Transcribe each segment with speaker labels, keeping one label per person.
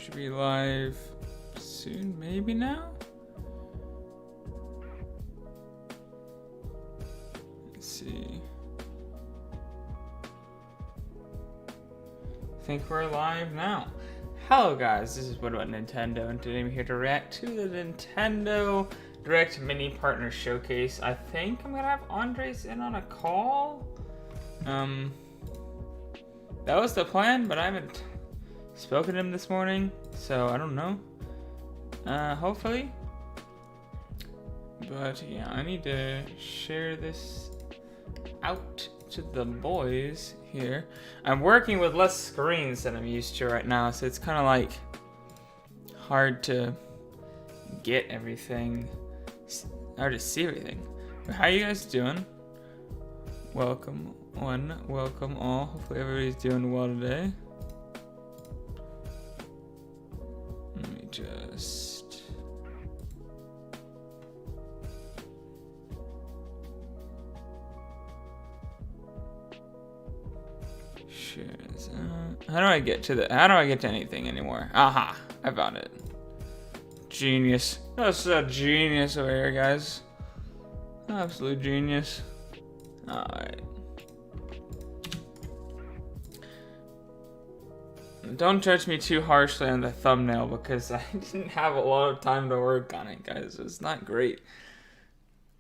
Speaker 1: Should be live soon, maybe now? Let's see. I think we're live now. Hello guys, this is What About Nintendo, and today I'm here to react to the Nintendo Direct Mini Partner Showcase. I think I'm gonna have Andres in on a call. That was the plan, but I haven't spoken to him this morning, so I don't know. Hopefully. But yeah, I need to share this out to the boys here. I'm working with less screens than I'm used to right now, so it's kind of like hard to get everything, hard to see everything. But how you guys doing? Welcome one, welcome all. Hopefully everybody's doing well today. Let me just share this out. How do I get to anything anymore? Aha, I found it. Genius. That's a genius over here, guys. Absolute genius. Alright. Don't judge me too harshly on the thumbnail because I didn't have a lot of time to work on it, guys. It's not great.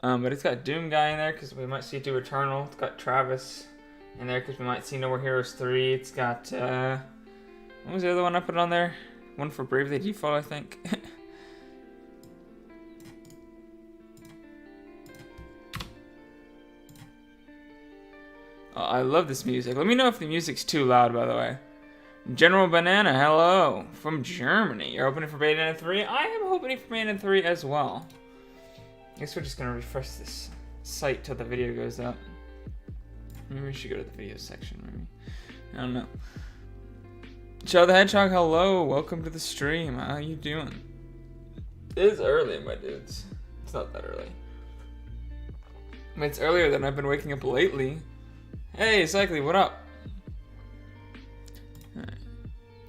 Speaker 1: But it's got Doom Guy in there because we might see Doom Eternal. It's got Travis in there because we might see No More Heroes 3. It's got, what was the other one I put on there? One for Bravely Default, I think. Oh, I love this music. Let me know if the music's too loud, by the way. General Banana, hello, from Germany. You're opening for Bayonetta 3? I am opening for Bayonetta 3 as well. I guess we're just gonna refresh this site till the video goes up. Maybe we should go to the video section, maybe. I don't know. Joe the Hedgehog, hello, welcome to the stream. How you doing? It is early, my dudes. It's not that early. I mean, it's earlier than I've been waking up lately. Hey, Cycly, what up? Alright,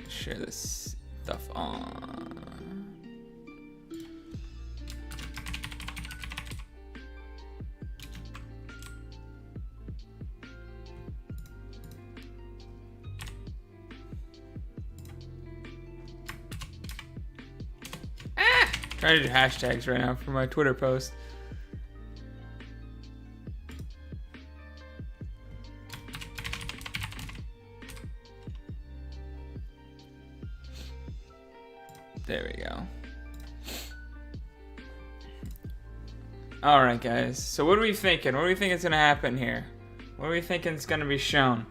Speaker 1: share this stuff on. Trying to do hashtags right now for my Twitter post. There we go. Alright guys, so what are we thinking? What do we think is going to happen here? What are we thinking is going to be shown?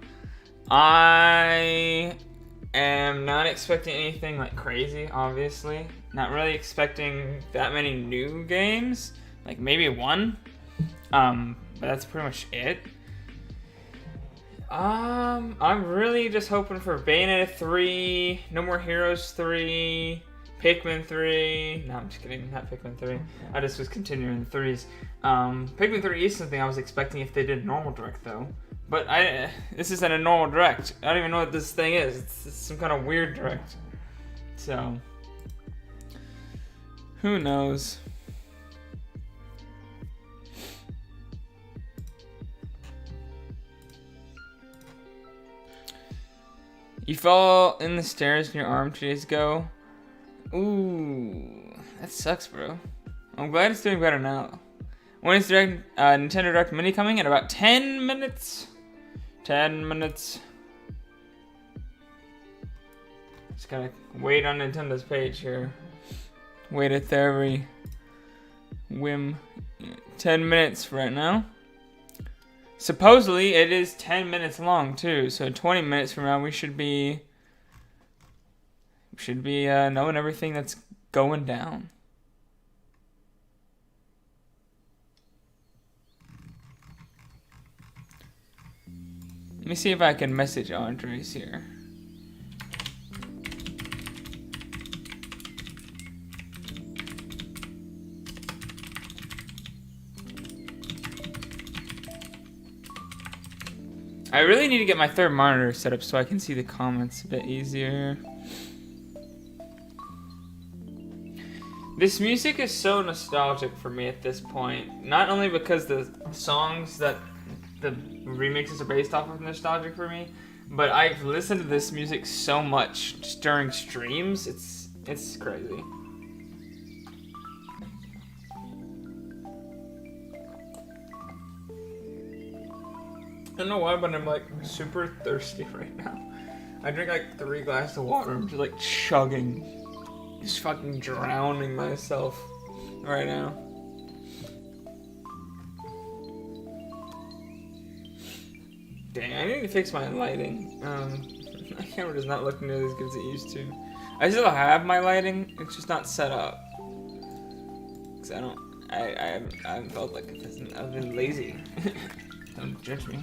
Speaker 1: I am not expecting anything like crazy, obviously. Not really expecting that many new games. Like maybe one. But that's pretty much it. I'm really just hoping for Bayonetta 3, No More Heroes 3, Pikmin 3. No, I'm just kidding. Not Pikmin 3. I just was continuing the threes. Pikmin 3 is something I was expecting if they did normal direct though. But this isn't a normal direct. I don't even know what this thing is. It's some kind of weird direct. So, who knows? You fell in the stairs in your arm 2 days ago. Ooh, that sucks, bro. I'm glad it's doing better now. When is Nintendo Direct Mini coming? In about 10 minutes. 10 minutes. Just gotta wait on Nintendo's page here. Wait at their every whim. 10 minutes right now. Supposedly it is 10 minutes long too, so 20 minutes from now we should be knowing everything that's going down. Let me see if I can message Andres here. I really need to get my third monitor set up so I can see the comments a bit easier. This music is so nostalgic for me at this point. Not only because the songs that the remixes are based off of nostalgic for me, but I've listened to this music so much just during streams. It's crazy. I don't know why, but I'm like super thirsty right now. I drink like 3 glasses of water. I'm just like chugging. Just fucking drowning myself right now. Dang, I need to fix my lighting. My camera does not look nearly as good as it used to. I still have my lighting, it's just not set up. Cause I haven't felt like it. I've been lazy. Don't judge me.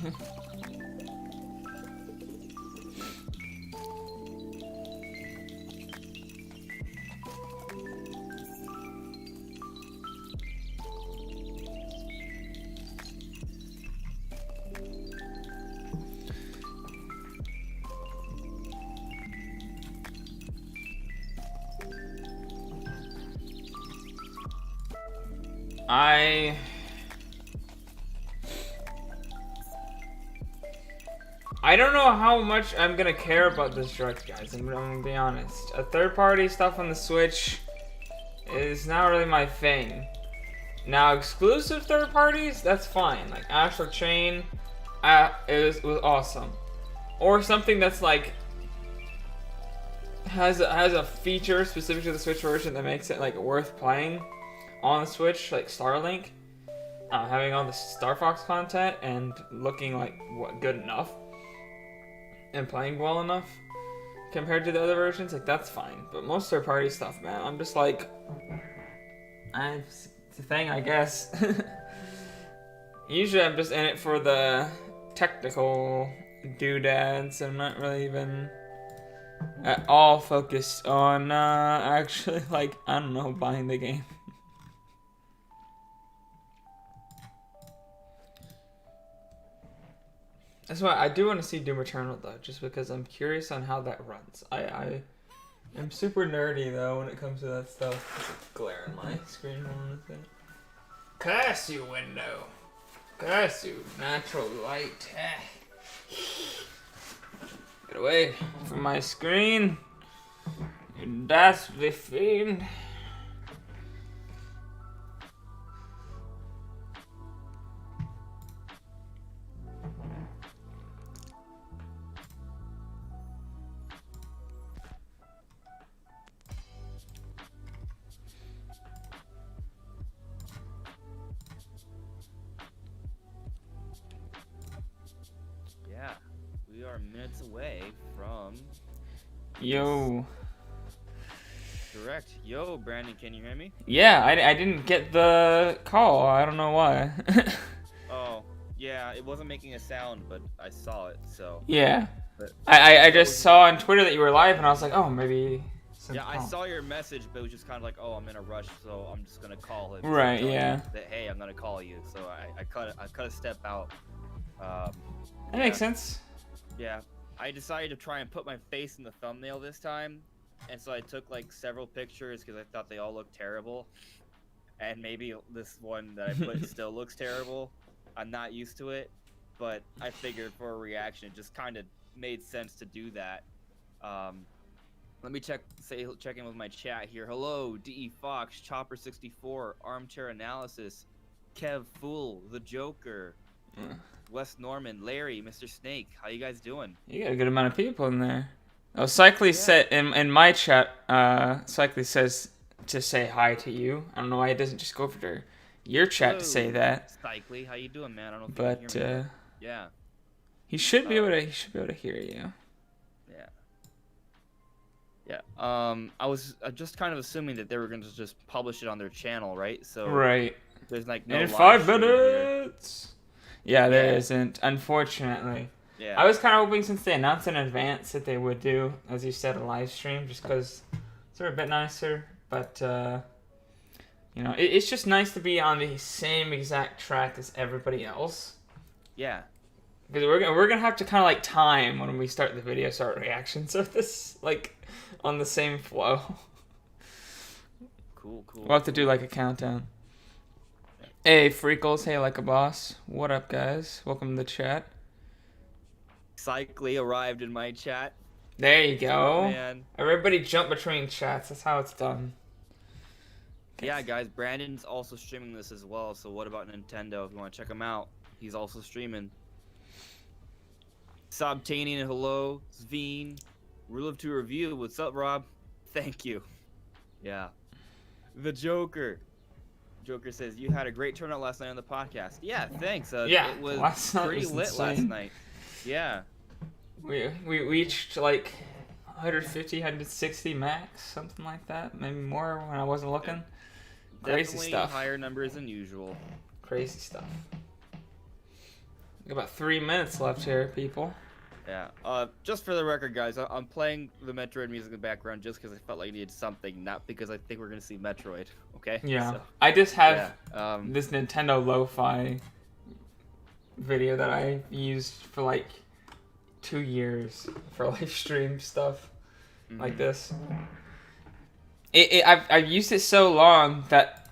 Speaker 1: I don't know how much I'm gonna care about this direct, guys. I'm gonna be honest. A third-party stuff on the Switch is not really my thing. Now, exclusive third parties, that's fine. Like Astral Chain, it was awesome. Or something that's like has a feature specific to the Switch version that makes it like worth playing on the Switch, like Starlink, having all the Star Fox content and looking like good enough and playing well enough compared to the other versions, like that's fine. But most third party stuff, man, I'm just like, it's a thing, I guess. Usually I'm just in it for the technical doodads. I'm not really even at all focused on actually, like, I don't know, buying the game. That's why I do want to see Doom Eternal though, just because I'm curious on how that runs. I am super nerdy though when it comes to that stuff. There's a glare on my screen. Curse you, window. Curse you, natural light. Get away from my screen, you dastardly fiend.
Speaker 2: We are minutes away from...
Speaker 1: Yo.
Speaker 2: Direct. Yo, Brandon, can you hear me?
Speaker 1: Yeah, I didn't get the call. I don't know why.
Speaker 2: Oh, yeah, it wasn't making a sound, but I saw it, so...
Speaker 1: Yeah.
Speaker 2: But,
Speaker 1: I just saw on Twitter that you were live, and I was like, oh, maybe...
Speaker 2: Yeah, I saw your message, but it was just kind of like, oh, I'm in a rush, so I'm just gonna call him.
Speaker 1: Right, yeah.
Speaker 2: That, hey, I'm gonna call you, so I cut a step out.
Speaker 1: That makes sense.
Speaker 2: Yeah, I decided to try and put my face in the thumbnail this time, and so I took like several pictures because I thought they all looked terrible, and maybe this one that I put still looks terrible. I'm not used to it, but I figured for a reaction, it just kind of made sense to do that. Let me check in with my chat here. Hello, DE Fox, Chopper64, Armchair Analysis, Kev Fool, The Joker, Wes Norman, Larry, Mr. Snake. How you guys doing?
Speaker 1: You got a good amount of people in there. Oh, Cycly said in my chat, Cycly says to say hi to you. I don't know why it doesn't just go for your chat to say that.
Speaker 2: Cycly, how you doing, man? I don't think you can hear me. Yeah.
Speaker 1: He should be able to hear you.
Speaker 2: Yeah. I was just kind of assuming that they were going to just publish it on their channel, right? So
Speaker 1: right.
Speaker 2: There's like no
Speaker 1: in 5 minutes. Yeah, there isn't, unfortunately.
Speaker 2: Yeah.
Speaker 1: I was kind of hoping, since they announced in advance, that they would do, as you said, a live stream, just because it's a bit nicer. But you know, it's just nice to be on the same exact track as everybody else.
Speaker 2: Yeah.
Speaker 1: Because we're gonna have to kind of like time when we start the video, start reactions of this, like on the same flow.
Speaker 2: Cool.
Speaker 1: We'll have to do like a countdown. Hey, Freakles. Hey, like a boss. What up, guys? Welcome to the chat.
Speaker 2: Cycly arrived in my chat.
Speaker 1: There you go.
Speaker 2: Man.
Speaker 1: Everybody jump between chats. That's how it's done.
Speaker 2: Yeah, guys, Brandon's also streaming this as well. So what about Nintendo? If you want to check him out, he's also streaming. Sobtanian, hello. Sveen. Rule of 2 review. What's up, Rob? Thank you. Yeah. The Joker. Joker says, you had a great turnout last night on the podcast. Yeah, thanks.
Speaker 1: Yeah,
Speaker 2: it was
Speaker 1: last night
Speaker 2: pretty
Speaker 1: was
Speaker 2: lit
Speaker 1: insane.
Speaker 2: last night. Yeah.
Speaker 1: We reached like 150, 160 max, something like that. Maybe more when I wasn't looking. Crazy
Speaker 2: Definitely
Speaker 1: stuff.
Speaker 2: higher numbers than usual.
Speaker 1: Crazy stuff. About 3 minutes left here, people.
Speaker 2: Yeah. Just for the record, guys, I'm playing the Metroid music in the background just because I felt like I needed something, not because I think we're gonna see Metroid. Okay.
Speaker 1: Yeah.
Speaker 2: So,
Speaker 1: I just have
Speaker 2: yeah.
Speaker 1: this Nintendo lo-fi video that I used for like 2 years for live stream stuff like this. I've used it so long that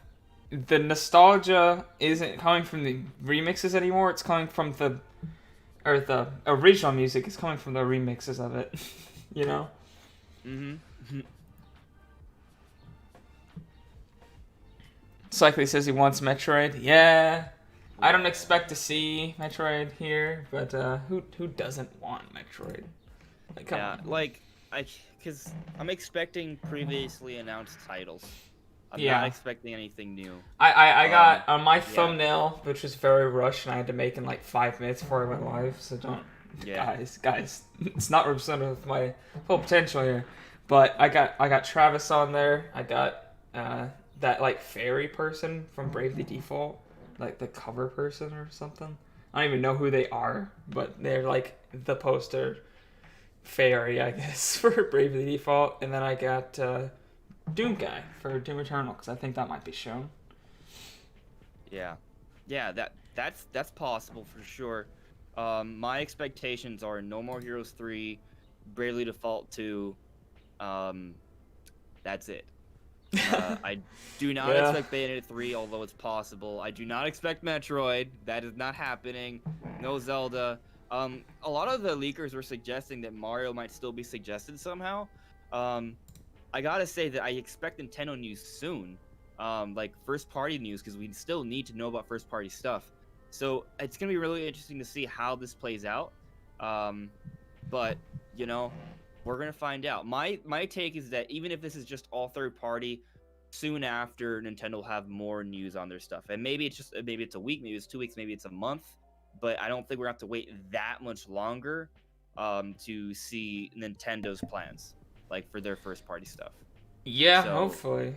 Speaker 1: the nostalgia isn't coming from the remixes anymore. It's coming from the original music is coming from the remixes of it. You know? Cycly says he wants Metroid. Yeah. I don't expect to see Metroid here, but who doesn't want Metroid? Like, come on.
Speaker 2: Because I'm expecting previously announced titles. I'm
Speaker 1: Yeah.
Speaker 2: not expecting anything new.
Speaker 1: I got on my thumbnail, which was very rushed, and I had to make in like 5 minutes before I went live. So don't, guys, it's not representative of my full potential here. But I got Travis on there. I got that like fairy person from Bravely Default, like the cover person or something. I don't even know who they are, but they're like the poster fairy, I guess, for Bravely Default. And then I got Doom Guy for Doom Eternal, because I think that might be shown. Yeah,
Speaker 2: that's possible for sure. My expectations are No More Heroes 3, Bravely Default 2. That's it. I do not expect Bayonetta 3, although it's possible. I do not expect Metroid. That is not happening. No Zelda. A lot of the leakers were suggesting that Mario might still be suggested somehow. I gotta say that I expect Nintendo news soon. Like first-party news, because we still need to know about first-party stuff. So it's gonna be really interesting to see how this plays out. But, you know, we're gonna find out. My take is that even if this is just all third party, soon after Nintendo will have more news on their stuff. And maybe it's a week, maybe it's 2 weeks, maybe it's a month. But I don't think we're gonna have to wait that much longer to see Nintendo's plans, like for their first party stuff.
Speaker 1: Yeah, so, hopefully.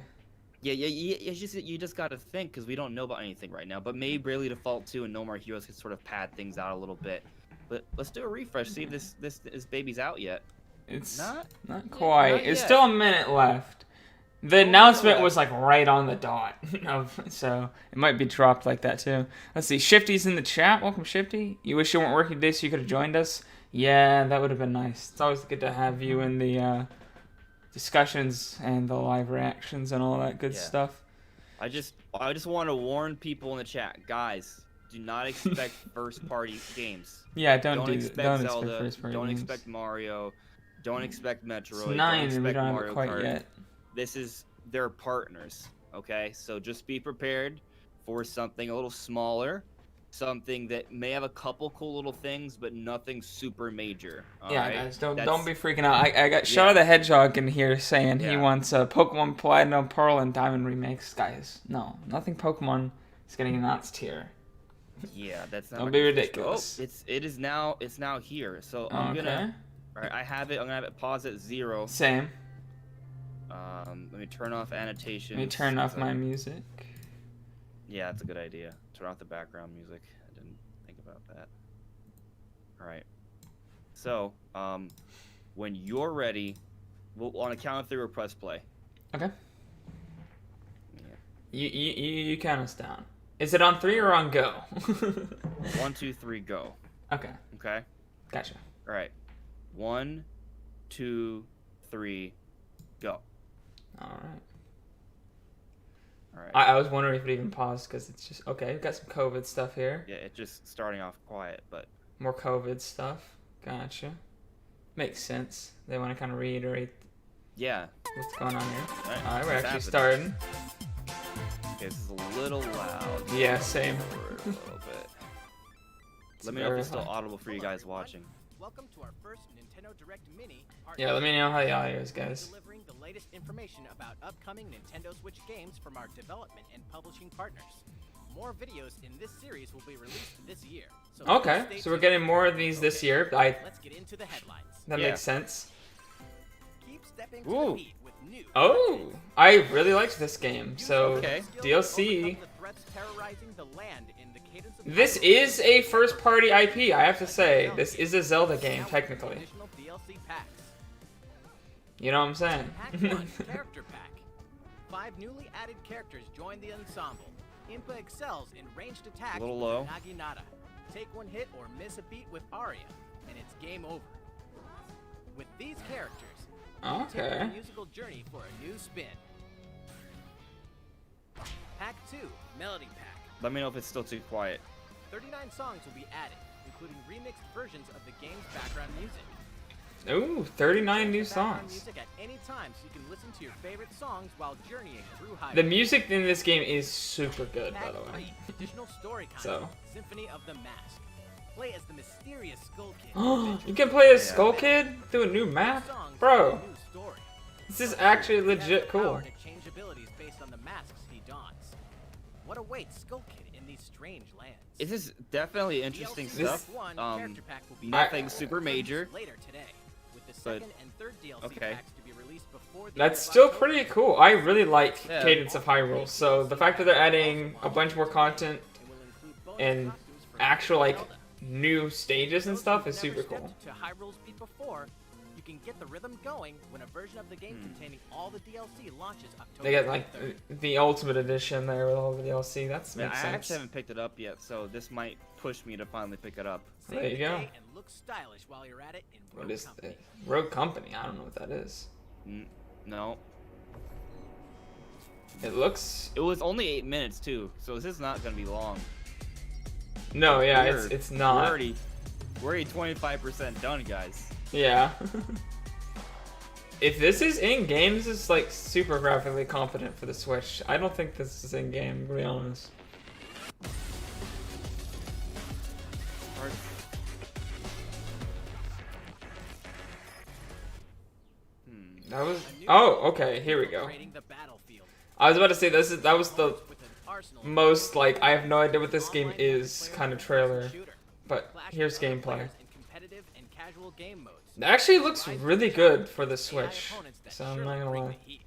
Speaker 2: Yeah. You just gotta think, because we don't know about anything right now. But maybe Bravely Default 2 and No More Heroes could sort of pad things out a little bit. But let's do a refresh, see if this baby's out yet.
Speaker 1: It's not quite. Not it's still a minute left. The announcement was like right on the dot, so it might be dropped like that too. Let's see. Shifty's in the chat. Welcome, Shifty. You wish you weren't working today so you could have joined us? Yeah, that would have been nice. It's always good to have you in the discussions and the live reactions and all that good stuff.
Speaker 2: I just want to warn people in the chat, guys. Do not expect first-party games.
Speaker 1: Yeah,
Speaker 2: don't expect Zelda. Don't expect Mario. Don't expect Metroid.
Speaker 1: It's 9
Speaker 2: don't
Speaker 1: and we don't
Speaker 2: Mario
Speaker 1: have it quite
Speaker 2: Kart.
Speaker 1: yet.
Speaker 2: This is their partners, okay? So just be prepared for something a little smaller, something that may have a couple cool little things, but nothing super major.
Speaker 1: Right? Guys, don't be freaking out. I got Shadow the Hedgehog in here saying he wants a Pokemon Platinum, Pearl, and Diamond remakes. Guys, no, nothing Pokemon is getting announced here.
Speaker 2: Yeah, that's not.
Speaker 1: Don't be ridiculous.
Speaker 2: Oh, it's now here. So I'm gonna. All right, I have it. I'm gonna have it pause at 0.
Speaker 1: Same.
Speaker 2: Let me turn off annotation.
Speaker 1: Let me turn off my music.
Speaker 2: Yeah, that's a good idea. Turn off the background music. I didn't think about that. All right. So, when you're ready, we'll on a count of 3 we'll press play.
Speaker 1: Okay. Yeah. You count us down. Is it on 3 or on go?
Speaker 2: 1, 2, 3, go.
Speaker 1: Okay.
Speaker 2: Okay.
Speaker 1: Gotcha.
Speaker 2: All right. 1, 2, 3, go.
Speaker 1: All right.
Speaker 2: All right.
Speaker 1: I was wondering if it even paused because it's just okay. We've got some COVID stuff here.
Speaker 2: Yeah, it's just starting off quiet, but
Speaker 1: More COVID stuff. Gotcha. Makes sense. They want to kind of reiterate
Speaker 2: yeah.
Speaker 1: what's going on here.
Speaker 2: All right,
Speaker 1: Alright, we're
Speaker 2: it's
Speaker 1: actually
Speaker 2: happening.
Speaker 1: starting.
Speaker 2: Okay, this is a little loud.
Speaker 1: Yeah, same.
Speaker 2: For a little bit.
Speaker 1: It's
Speaker 2: Let me know if
Speaker 1: very
Speaker 2: it's still
Speaker 1: high.
Speaker 2: audible for you guys watching.
Speaker 3: Welcome to our first Nintendo Direct Mini.
Speaker 1: Yeah, let me know how the audio is, guys.
Speaker 3: Delivering the latest information about upcoming Nintendo Switch games from our development and publishing partners. More videos in this series will be released this year. So
Speaker 1: Okay,
Speaker 3: stay
Speaker 1: so we're
Speaker 3: tuned.
Speaker 1: getting more of these this year.
Speaker 3: Let's get into the headlines.
Speaker 1: That
Speaker 2: Yeah.
Speaker 1: makes sense.
Speaker 3: Keep stepping to
Speaker 2: Ooh.
Speaker 3: the beat with new.
Speaker 1: Oh, I really liked this game. So
Speaker 2: Okay.
Speaker 1: DLC.
Speaker 3: Overcome the threats terrorizing the land in the Cadence of
Speaker 1: This
Speaker 3: Hyrule.
Speaker 1: is a first-party IP. I have to say, this is a Zelda game
Speaker 3: Now with
Speaker 1: technically.
Speaker 3: additional DLC packs.
Speaker 1: You know what I'm saying?
Speaker 3: Pack 1 Character Pack. 5 newly added characters join the ensemble. Impa excels in ranged attack
Speaker 2: A little
Speaker 3: with
Speaker 2: low.
Speaker 3: Naginata. Take one hit or miss a beat with Aria, and it's game over. With these characters, take
Speaker 1: Okay.
Speaker 3: the musical journey for a new spin. Pack 2 Melody Pack.
Speaker 2: Let me know if it's still too quiet.
Speaker 3: 39 songs will be added, including remixed versions of the game's background music.
Speaker 1: Ooh, 39 new
Speaker 3: Background
Speaker 1: songs.
Speaker 3: music at any time so you can listen to your favorite songs while journeying through Hyrule.
Speaker 1: The music in this game is super good, by
Speaker 3: Pack
Speaker 1: the way.
Speaker 3: 3, additional story content.
Speaker 1: So.
Speaker 3: Symphony of the Mask. Play as the mysterious Skull Kid.
Speaker 1: You can play as
Speaker 2: Yeah.
Speaker 1: Skull Kid through a new map?
Speaker 3: Songs
Speaker 1: Bro,
Speaker 3: with a new story.
Speaker 1: this is actually
Speaker 3: He has
Speaker 1: legit
Speaker 3: the
Speaker 1: cool.
Speaker 3: power to change abilities based on the masks he dons. What awaits Skull Kid in these strange lands?
Speaker 2: This is definitely interesting
Speaker 3: DLC
Speaker 2: stuff.
Speaker 3: Pack 1 character pack will be
Speaker 2: Nothing
Speaker 3: released
Speaker 2: super major.
Speaker 3: later today, with the
Speaker 2: but-
Speaker 3: second and third DLC
Speaker 2: okay.
Speaker 3: packs to be released before the
Speaker 1: That's
Speaker 3: end of
Speaker 1: still
Speaker 3: October.
Speaker 1: pretty cool. I really like
Speaker 2: Yeah.
Speaker 1: Cadence of Hyrule, so the fact that they're adding a bunch more content
Speaker 3: It will include bonus
Speaker 1: and
Speaker 3: costumes for
Speaker 1: actual, like,
Speaker 3: Zelda.
Speaker 1: new stages and
Speaker 3: Those
Speaker 1: stuff
Speaker 3: who've
Speaker 1: is
Speaker 3: never
Speaker 1: super cool.
Speaker 3: stepped to Hyrule's beat before, you can get the rhythm going when a version of the game containing all the DLC launches October
Speaker 1: They got, like,
Speaker 3: 23rd.
Speaker 1: the Ultimate Edition there with all the DLC. That
Speaker 2: Yeah,
Speaker 1: makes
Speaker 2: I
Speaker 1: sense.
Speaker 2: actually haven't picked it up yet, so this might push me to finally pick it up.
Speaker 3: Save
Speaker 1: There you
Speaker 3: the
Speaker 1: go.
Speaker 3: day and look stylish while you're at it in
Speaker 1: What
Speaker 3: Rogue
Speaker 1: is
Speaker 3: Company.
Speaker 1: it? Rogue Company. I don't know what that is.
Speaker 2: No.
Speaker 1: It looks...
Speaker 2: It was only 8 minutes too, so this is not gonna be long.
Speaker 1: No, yeah,
Speaker 2: We're-
Speaker 1: it's not.
Speaker 2: We're already 25% done, guys.
Speaker 1: Yeah. If this is in-game, this is, like, super graphically competent for the Switch. I don't think this is in-game, to be honest. That was...
Speaker 3: A new
Speaker 1: Oh, okay, here we go.
Speaker 3: upgrading the battlefield.
Speaker 1: I was about to say, that was the
Speaker 3: With an arsenal of
Speaker 1: most, like, I have no idea what this game
Speaker 3: online
Speaker 1: is
Speaker 3: multiplayer
Speaker 1: kind of
Speaker 3: first-person
Speaker 1: trailer.
Speaker 3: shooter.
Speaker 1: But
Speaker 3: Clash
Speaker 1: here's
Speaker 3: with other
Speaker 1: gameplay.
Speaker 3: players in competitive and casual game modes.
Speaker 1: It actually looks
Speaker 3: Rise to
Speaker 1: really
Speaker 3: the
Speaker 1: good
Speaker 3: challenge
Speaker 1: for the
Speaker 3: with AI
Speaker 1: Switch,
Speaker 3: opponents that
Speaker 1: so I'm
Speaker 3: surely
Speaker 1: not gonna
Speaker 3: bring
Speaker 1: lie.
Speaker 3: the heat.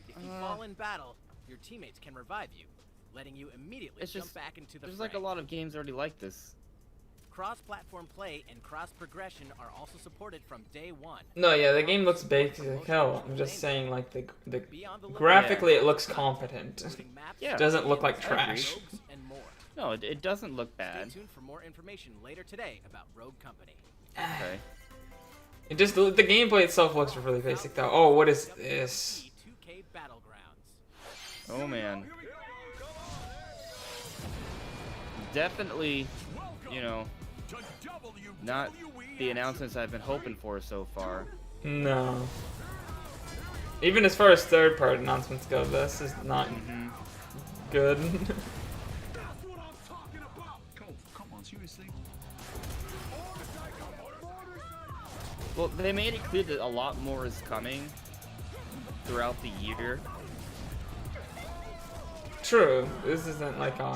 Speaker 3: If you fall in battle, your teammates can revive you, letting you immediately
Speaker 2: It's
Speaker 3: jump
Speaker 2: just-
Speaker 3: back into the
Speaker 2: There's
Speaker 3: fray.
Speaker 2: like a lot of games already like this.
Speaker 3: Cross-platform play and cross-progression are also supported from day one.
Speaker 1: No, yeah, the game looks baked as hell. I'm just saying, like, the
Speaker 3: Be on the lookout
Speaker 1: graphically
Speaker 3: for
Speaker 1: it looks
Speaker 3: content,
Speaker 1: competent.
Speaker 3: including maps,
Speaker 2: Yeah.
Speaker 1: Doesn't look like
Speaker 3: games,
Speaker 1: trash.
Speaker 3: rogues, and more.
Speaker 2: No, it doesn't look
Speaker 3: Stay
Speaker 2: bad.
Speaker 3: tuned for more information later today about Rogue Company.
Speaker 2: Okay.
Speaker 1: It just the gameplay itself looks really basic though. Oh, what is this?
Speaker 3: 2K Battlegrounds.
Speaker 2: Oh man. Definitely, you know, not the announcements I've been hoping for so far.
Speaker 1: No. Even as far as third-party announcements go, this is not good.
Speaker 2: Well, they made it clear that a lot more is coming throughout the year.
Speaker 1: True. This isn't like a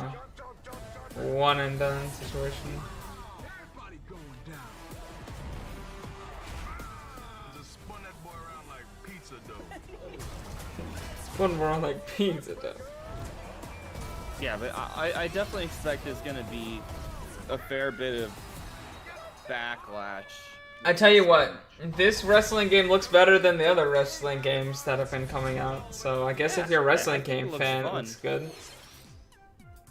Speaker 1: one and done situation. Spun more like pizza dough.
Speaker 2: Yeah, but I definitely expect there's gonna be a fair bit of backlash.
Speaker 1: I tell you what, this wrestling game looks better than the other wrestling games that have been coming out. So I guess if
Speaker 2: Yeah,
Speaker 1: you're a
Speaker 2: I
Speaker 1: wrestling
Speaker 2: think it
Speaker 1: game
Speaker 2: looks
Speaker 1: fan, it
Speaker 2: fun.
Speaker 1: looks good.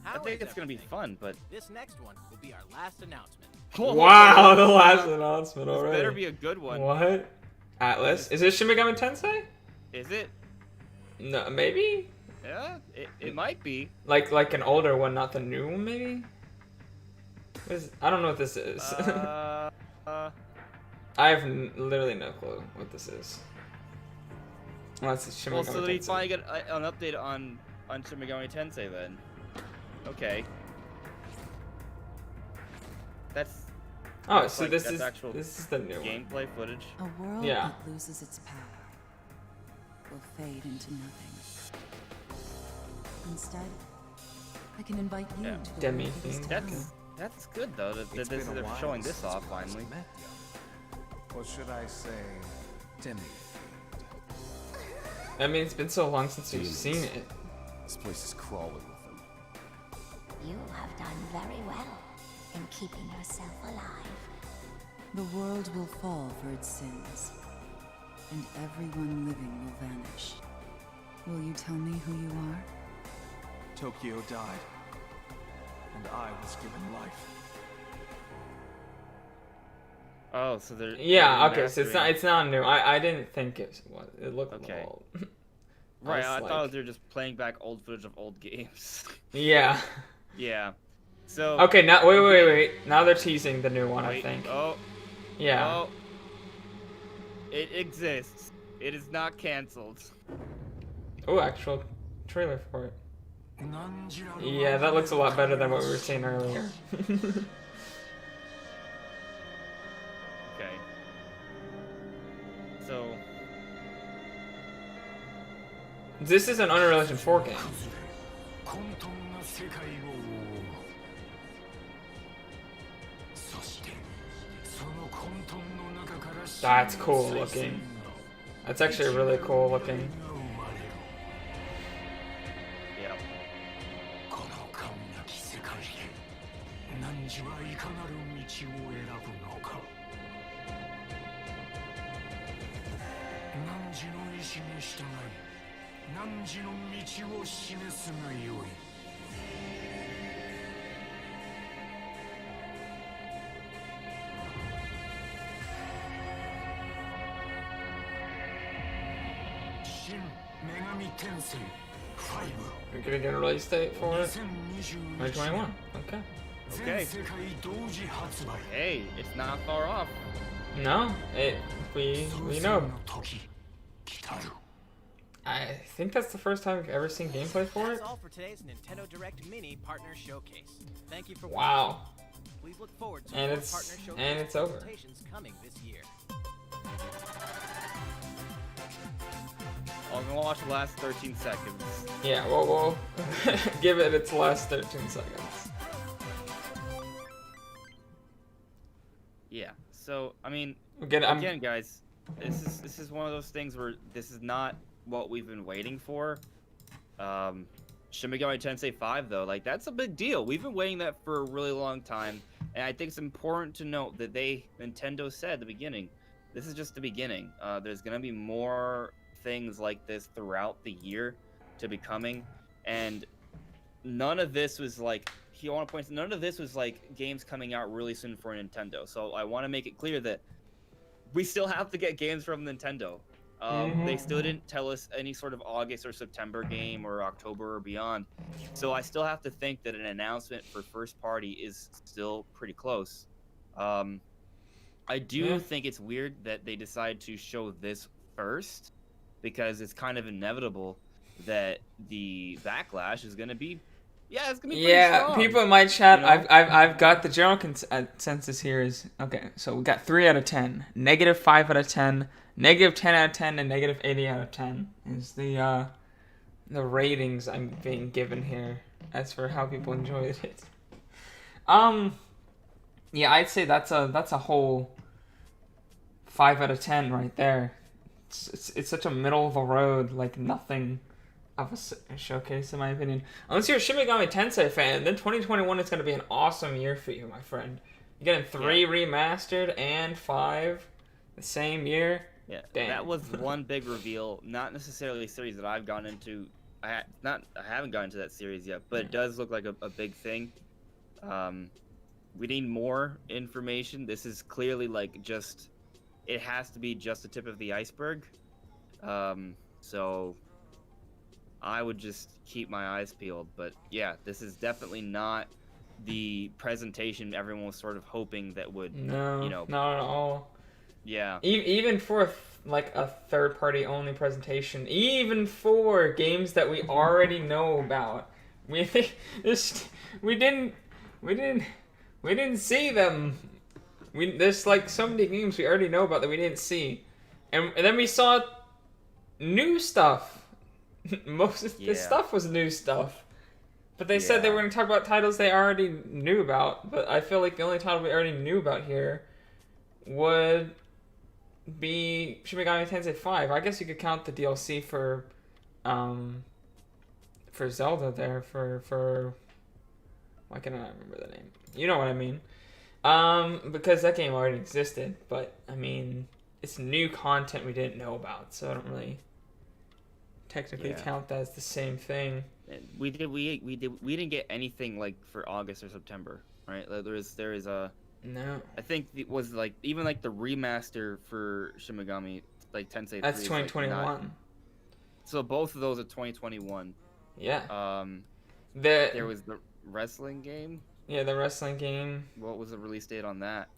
Speaker 2: I think it's gonna be fun, but
Speaker 3: This next one will be our last announcement.
Speaker 1: Wow, the last announcement
Speaker 2: This
Speaker 1: already.
Speaker 2: better be a good one.
Speaker 1: What? Atlas? Is this Shin Megami Tensei?
Speaker 2: Is it?
Speaker 1: No, maybe?
Speaker 2: Yeah, it might be.
Speaker 1: Like an older one, not the new one, maybe. I don't know what this is.
Speaker 2: Uh, uh,
Speaker 1: I have literally no clue what this is. Unless it's Shin
Speaker 2: well, so
Speaker 1: Megami
Speaker 2: we
Speaker 1: Tensei.
Speaker 2: finally get an update on Shin Megami Tensei then. Okay. That's
Speaker 1: Oh,
Speaker 2: looks
Speaker 1: so
Speaker 2: like
Speaker 1: this
Speaker 2: that's
Speaker 1: is
Speaker 2: actual
Speaker 1: the new one.
Speaker 2: gameplay footage.
Speaker 4: A world
Speaker 1: Yeah.
Speaker 4: that loses its power will fade into nothing. Instead, I can invite you
Speaker 2: Yeah.
Speaker 4: to the
Speaker 1: Demi
Speaker 4: world that is
Speaker 1: thing.
Speaker 4: to
Speaker 2: That's
Speaker 4: come.
Speaker 2: that's good though. That
Speaker 5: It's
Speaker 2: this,
Speaker 5: been a
Speaker 2: they're
Speaker 5: while
Speaker 2: showing this
Speaker 5: since
Speaker 2: off
Speaker 5: we last
Speaker 2: finally.
Speaker 5: met, young. Or should I say, Demi?
Speaker 1: I mean, it's been so long since you've
Speaker 5: Demons.
Speaker 1: seen it.
Speaker 5: This place is crawling with them.
Speaker 6: You have done very well in keeping yourself alive.
Speaker 4: The world will fall for its sins, and everyone living will vanish. Will you tell me who you are?
Speaker 5: Tokyo died, and I was given life.
Speaker 2: Oh, so they're
Speaker 1: Yeah.
Speaker 2: they're
Speaker 1: Okay. So
Speaker 2: remastering.
Speaker 1: it's not new. I didn't think it was. It looked a little
Speaker 2: Okay.
Speaker 1: old.
Speaker 2: Right, I
Speaker 1: was
Speaker 2: thought
Speaker 1: like-
Speaker 2: they were just playing back old footage of old games.
Speaker 1: Yeah.
Speaker 2: Yeah. So
Speaker 1: Okay. Now wait. Now they're teasing the new one. I
Speaker 2: wait,
Speaker 1: think.
Speaker 2: Oh,
Speaker 1: Yeah.
Speaker 2: oh. It exists. It is not canceled.
Speaker 1: Oh, actual trailer for it. Yeah, that looks a lot better than what we were seeing earlier.
Speaker 2: Okay. So
Speaker 1: This is an Unreal Engine 4 game. That's cool looking. That's actually really cool looking.
Speaker 2: yeah.
Speaker 1: We're gonna get a release date for it. 2021. Okay.
Speaker 2: Okay. Hey, it's not far off.
Speaker 1: No, we know. I think that's the first time we've ever seen gameplay for it.
Speaker 3: That's all for today's Nintendo Direct Mini Partner Showcase. Thank you for
Speaker 1: Wow.
Speaker 3: watching. Please look forward to
Speaker 1: And
Speaker 3: more
Speaker 1: it's-
Speaker 3: Partner Showcase
Speaker 1: and it's over.
Speaker 3: presentations coming this year.
Speaker 2: I'm gonna watch the last 13 seconds.
Speaker 1: Yeah, we'll give it its last 13 seconds.
Speaker 2: Yeah. So I mean,
Speaker 1: Again,
Speaker 2: again, guys, this is one of those things where this is not what we've been waiting for. Shin Megami Tensei 5 though, like that's a big deal. We've been waiting that for a really long time, and I think it's important to note that Nintendo said at the beginning, this is just the beginning. There's gonna be more things like this throughout the year to be coming, and none of this was like none of this was like games coming out really soon for Nintendo. So I want to make it clear that we still have to get games from Nintendo. They still didn't tell us any sort of August or September game or October or beyond. So I still have to think that an announcement for first party is still pretty close. I do think it's weird that they decide to show this first, because it's kind of inevitable that the backlash is going to be, it's going to be pretty strong.
Speaker 1: People in my chat,
Speaker 2: You know?
Speaker 1: I've got the general consensus here is, okay, so we got 3 out of 10, -5 out of 10, -10 out of 10, and -80 out of 10 is the ratings I'm being given here as for how people enjoyed it. Yeah, I'd say that's a whole 5 out of 10 right there. It's such a middle of the road, like nothing of a showcase in my opinion. Unless you're a Shin Megami Tensei fan, then 2021 is going to be an awesome year for you, my friend. You're getting 3 remastered and 5 the same year.
Speaker 2: Yeah,
Speaker 1: Damn.
Speaker 2: that was one big reveal. Not necessarily a series that I've gone into. I haven't gone into that series yet, but it does look like a big thing. We need more information. This is clearly like just, it has to be just the tip of the iceberg. So I would just keep my eyes peeled. But yeah, this is definitely not the presentation everyone was sort of hoping that would,
Speaker 1: No,
Speaker 2: you know,
Speaker 1: not at all.
Speaker 2: yeah.
Speaker 1: Even for like a third-party only presentation, even for games that we already know about, we this we didn't we didn't we didn't see them. There's like so many games we already know about that we didn't see, and then we saw new stuff. Most of this
Speaker 2: Yeah.
Speaker 1: stuff was new stuff. But they said they were going to talk about titles they already knew about. But I feel like the only title we already knew about here would be Shin Megami Tensei 5. I guess you could count the DLC for Zelda there for why can I not remember the name? You know what I mean. Because that game already existed, but I mean it's new content we didn't know about, so I don't really technically count that as the same thing.
Speaker 2: We didn't get anything like for August or September, right? Like, there is a
Speaker 1: No.
Speaker 2: I think it was like even like the remaster for Shin Megami like Tensei 3
Speaker 1: That's
Speaker 2: is,
Speaker 1: 2021.
Speaker 2: Like, so both of those are 2021.
Speaker 1: Yeah.
Speaker 2: There was the wrestling game.
Speaker 1: Yeah, the wrestling game.
Speaker 2: What was the release date on that?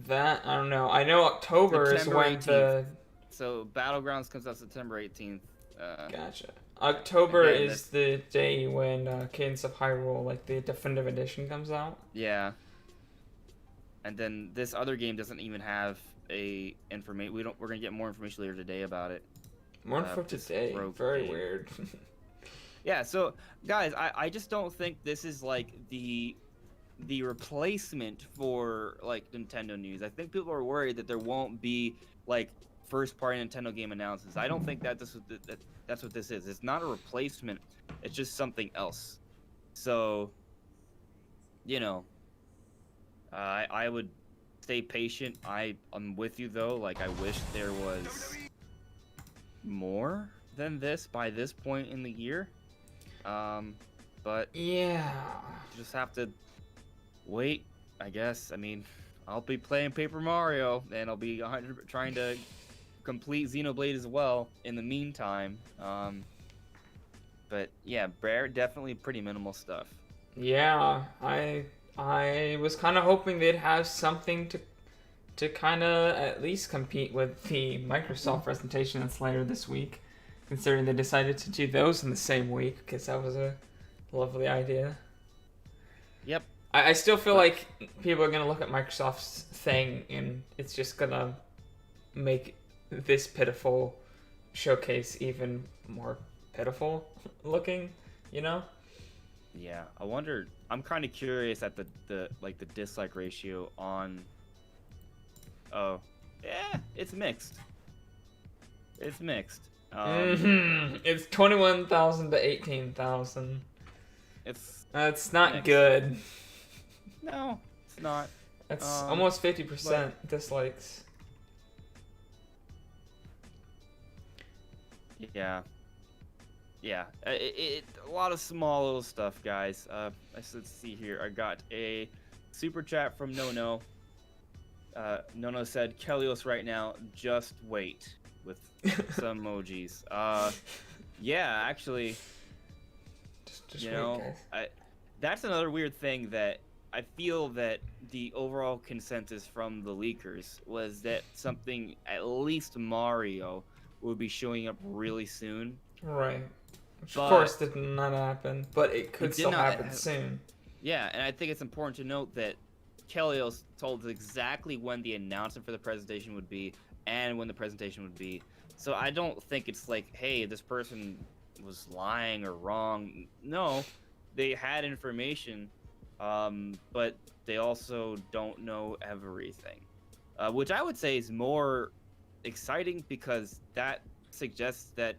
Speaker 1: That I don't know. I know October
Speaker 2: September
Speaker 1: is when
Speaker 2: 18th. So Battlegrounds comes out September 18th.
Speaker 1: Gotcha. October
Speaker 2: again,
Speaker 1: is the day when Cadence of Hyrule, like the definitive edition, comes out.
Speaker 2: Yeah. And then this other game doesn't even have a information. We're gonna get more information later today about it.
Speaker 1: More for today. Very
Speaker 2: game.
Speaker 1: weird.
Speaker 2: Yeah. So guys, I just don't think this is like the replacement for like Nintendo news. I think people are worried that there won't be like first-party Nintendo game announcements. I don't think that's what this is. It's not a replacement. It's just something else. So, you know, I would stay patient. I'm with you though. Like I wish there was more than this by this point in the year. But
Speaker 1: yeah.
Speaker 2: you just have to wait, I guess. I mean, I'll be playing Paper Mario, and I'll be trying to complete Xenoblade as well in the meantime. But yeah, definitely pretty minimal stuff.
Speaker 1: Yeah, I was kind of hoping they'd have something to kind of at least compete with the Microsoft presentation that's later this week, considering they decided to do those in the same week, because that was a lovely idea.
Speaker 2: Yep.
Speaker 1: I still feel like people are going to look at Microsoft's thing and it's just going to make this pitiful showcase even more pitiful looking, you know?
Speaker 2: Yeah, I wonder. I'm kind of curious at the dislike ratio on. Oh, yeah, it's mixed. It's mixed.
Speaker 1: It's 21,000 to 18,000. That's not
Speaker 2: mixed.
Speaker 1: good.
Speaker 2: No, it's not.
Speaker 1: That's almost 50% dislikes.
Speaker 2: Yeah. Yeah. A lot of small little stuff, guys. Let's see here. I got a super chat from Nono. Nono said, Kelios right now, just wait, with some emojis. Yeah, actually,
Speaker 1: Just
Speaker 2: you
Speaker 1: wait,
Speaker 2: know,
Speaker 1: guys.
Speaker 2: that's another weird thing that I feel that the overall consensus from the leakers was that something, at least Mario, would be showing up really soon.
Speaker 1: Right. Which
Speaker 2: But
Speaker 1: of course did not happen, but it could
Speaker 2: did
Speaker 1: still
Speaker 2: not
Speaker 1: happen soon.
Speaker 2: Yeah, and I think it's important to note that Kelios told us exactly when the announcement for the presentation would be and when the presentation would be. So I don't think it's like, hey, this person was lying or wrong. No, they had information, but they also don't know everything, which I would say is more exciting because that suggests that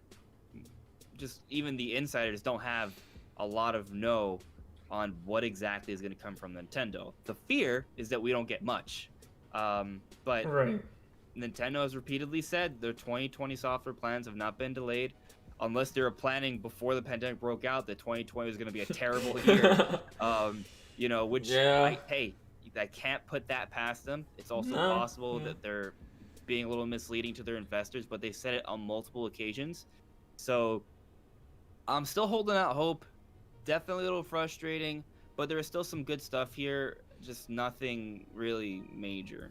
Speaker 2: just even the insiders don't have a lot of know on what exactly is going to come from Nintendo. The fear is that we don't get much. But
Speaker 1: Right.
Speaker 2: Nintendo has repeatedly said their 2020 software plans have not been delayed, unless they were planning before the pandemic broke out that 2020 was going to be a terrible year. You know, which,
Speaker 1: Yeah.
Speaker 2: I can't put that past them. It's also
Speaker 1: No.
Speaker 2: possible
Speaker 1: Yeah.
Speaker 2: that they're being a little misleading to their investors, but they said it on multiple occasions. So I'm still holding out hope. Definitely a little frustrating, but there is still some good stuff here. Just nothing really major.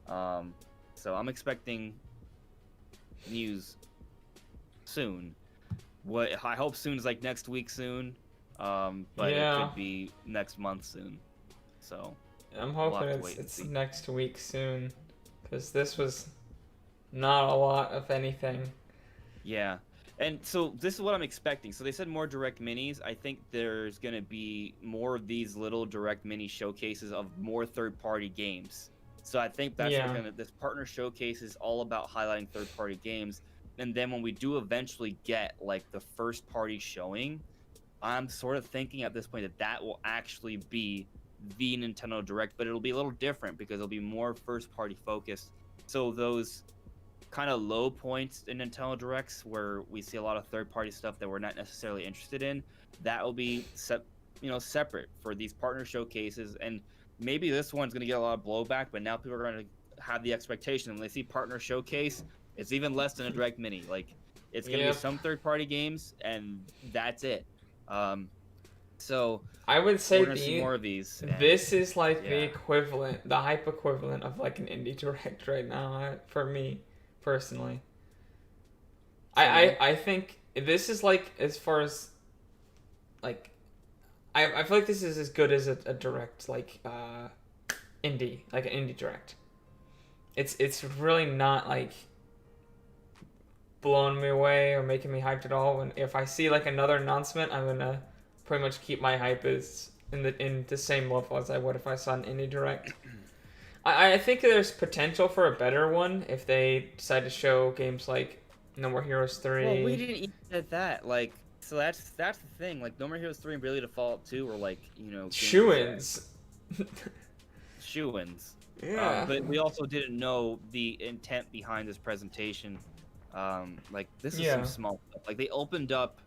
Speaker 2: So I'm expecting news soon. What I hope soon is like next week soon. But it could be next month soon. So
Speaker 1: I'm
Speaker 2: we'll
Speaker 1: hoping
Speaker 2: have to wait and
Speaker 1: it's
Speaker 2: see.
Speaker 1: next week soon, because this was not a lot of anything.
Speaker 2: Yeah. And so this is what I'm expecting. So they said more direct minis. I think there's going to be more of these little direct mini showcases of more third-party games. So I think that's what this partner showcase is all about, highlighting third-party games. And then when we do eventually get like the first party showing, I'm sort of thinking at this point that that will actually be the Nintendo Direct, but it'll be a little different because it'll be more first-party focused. So those kind of low points in Nintendo Directs where we see a lot of third-party stuff that we're not necessarily interested in, that will be separate for these partner showcases. And maybe this one's going to get a lot of blowback, but now people are going to have the expectation when they see partner showcase, it's even less than a direct mini. Like, it's going to be some third-party games, and that's it. So
Speaker 1: I would say
Speaker 2: we're gonna see more of these.
Speaker 1: This is like the equivalent, the hype equivalent of like an indie direct right now for me personally. I think this is like, as far as like, I feel like this is as good as a direct, like indie, like an indie direct. It's really not like blowing me away or making me hyped at all. When if I see like another announcement, I'm gonna pretty much keep my hype as in the same level as I would if I saw an indie direct. I think there's potential for a better one if they decide to show games like No More Heroes 3.
Speaker 2: Well, we didn't even get that. Like, so that's the thing. Like, No More Heroes 3 and Bravely Default 2 were like,
Speaker 1: shoo-ins.
Speaker 2: Shoo-ins.
Speaker 1: Yeah.
Speaker 2: But we also didn't know the intent behind this presentation. Like, this is some small stuff. Like, they opened up.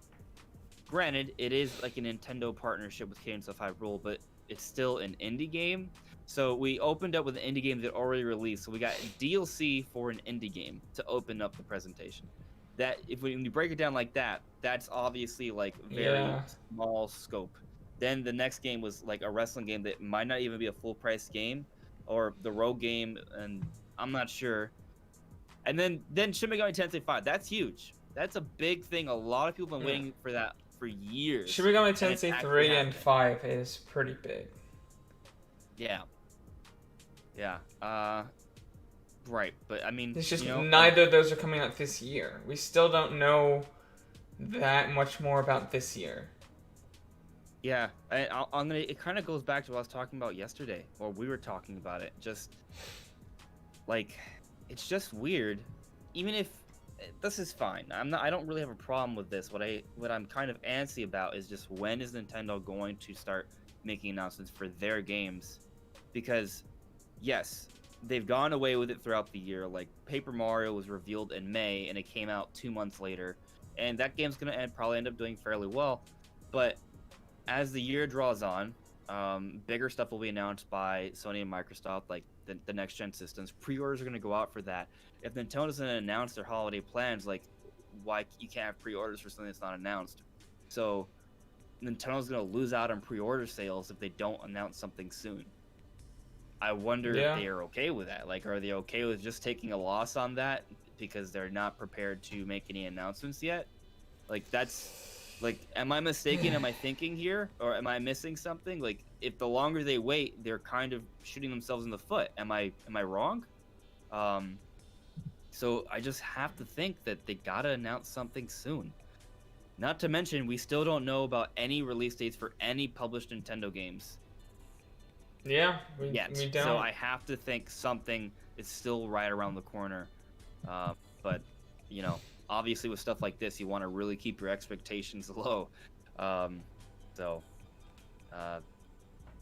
Speaker 2: Granted, it is like a Nintendo partnership with Cadence of Hyrule, but it's still an indie game. So we opened up with an indie game that already released. So we got DLC for an indie game to open up the presentation. That when you break it down like that, that's obviously like very small scope. Then the next game was like a wrestling game that might not even be a full price game, or the Rogue game, and I'm not sure. And then Shin Megami Tensei 5. That's huge. That's a big thing. A lot of people have been waiting for that for years.
Speaker 1: Shin Megami Tensei 3 and 5 is pretty big.
Speaker 2: Yeah. Right, but I mean,
Speaker 1: it's just neither of those are coming out this year. We still don't know that much more about this year.
Speaker 2: Yeah, it kind of goes back to what I was talking about yesterday, or we were talking about it. Just like, it's just weird. Even if this is fine, I don't really have a problem with this. What I'm kind of antsy about is just when is Nintendo going to start making announcements for their games? Because yes, they've gone away with it throughout the year. Like, Paper Mario was revealed in May and it came out 2 months later, and that game's gonna probably end up doing fairly well. But as the year draws on, bigger stuff will be announced by Sony and Microsoft, like the next gen systems. Pre-orders are gonna go out for that. If Nintendo doesn't announce their holiday plans, like, why you can't have pre-orders for something that's not announced? So Nintendo's gonna lose out on pre-order sales if they don't announce something soon. I wonder if they are okay with that. Like, are they okay with just taking a loss on that because they're not prepared to make any announcements yet? Like, that's like, am I mistaken? Am I thinking here, or am I missing something? Like, if the longer they wait, they're kind of shooting themselves in the foot. Am I wrong? So I just have to think that they gotta announce something soon. Not to mention, we still don't know about any release dates for any published Nintendo games.
Speaker 1: Yeah, we don't.
Speaker 2: So I have to think something is still right around the corner. But, obviously with stuff like this, you want to really keep your expectations low.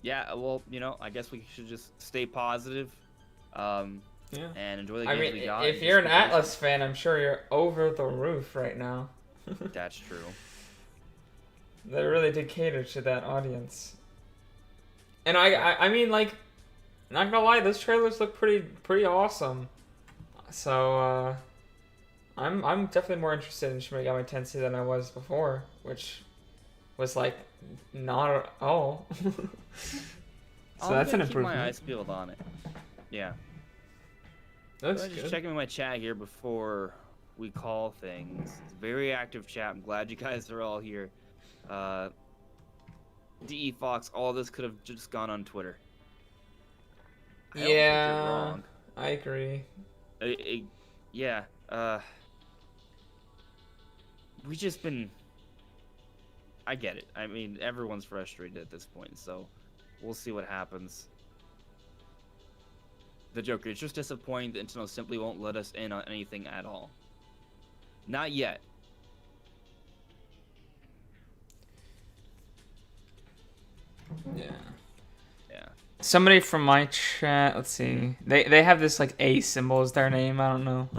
Speaker 2: Yeah, well, I guess we should just stay positive. And enjoy the games we got.
Speaker 1: If you're an Atlas fan, I'm sure you're over the roof right now.
Speaker 2: That's true.
Speaker 1: They really did cater to that audience. And I mean, like, not gonna lie, those trailers look pretty awesome. So, I'm definitely more interested in Shin Megami Tensei than I was before, which was like not at all. So that's an
Speaker 2: keep my
Speaker 1: improvement.
Speaker 2: eyes peeled on it. Yeah.
Speaker 1: Looks
Speaker 2: I'm just
Speaker 1: good.
Speaker 2: checking my chat here before we call things. It's a very active chat. I'm glad you guys are all here. DE Fox, all this could have just gone on Twitter. I don't think you're wrong.
Speaker 1: I agree.
Speaker 2: Yeah. We just been. I get it. I mean, everyone's frustrated at this point, so we'll see what happens. The Joker, it's just disappointing that Nintendo simply won't let us in on anything at all. Not yet.
Speaker 1: Yeah.
Speaker 2: Yeah.
Speaker 1: Somebody from my chat, let's see. They have this like A symbol as their name. I don't know.